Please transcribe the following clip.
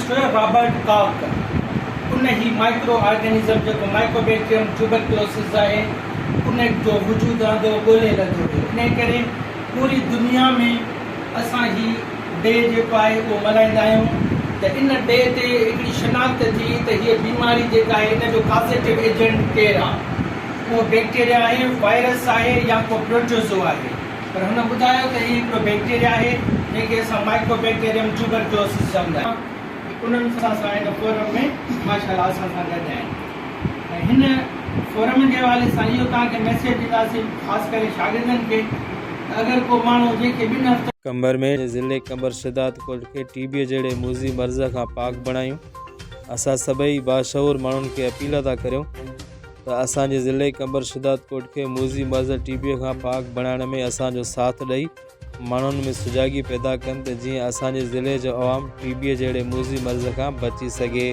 Scientist हुयो Robert Kock. उन ही माइक्रो ऑर्गेनिज्म जो माइकोबैक्टीरियम ट्यूबरकुलोसिस है उन जो वजूद आंदो ॻोल्हे लॻो इन करे पूरी दुनिया में असां ही डे जो है वो मल्हाईंदा आहियूं। तो इन डे ते हिकिड़ी शनाख्त थी तो ये बीमारी जेका है इन जो पॉजिटिव एजेंट केरु आहे, वो बैक्टीरिया है, वायरस है या को प्रोटोजो है। पर हुन ॿुधायो त ही हिकिड़ो बैक्टीरिया है जंहिंखे असां माइकोबैक्टीरियम ट्यूबरकुलोसिस चवंदा आहियूं। उन्हनि सां असां हिन फोरम में माशाअल्लाह असां सां गॾु आहिनि ऐं हिन फोरम के हवाले से इहो तव्हांखे मैसेज ॾींदासीं ख़ासि करे शागिर्दनि खे अगर को माण्हू जंहिंखे ॿिनि हफ़्तनि कंबर में ज़िले कंबर शदात कोट के टीबी जड़े मूज़ी मर्ज़ का पाक बणायूं। असां सभई बाशऊर माण्हुनि खे अपील था करियूं त असांजे ज़िले कंबर शदात कोट के मूज़ी मर्ज़ टीबी का पाक बणाइण में असांजो साथ ॾेई माण्हुनि में सुजागी पैदा कनि त जीअं असांजे ज़िले जो अवाम टीबी जड़े मूज़ी मर्ज़ खां बची सघे।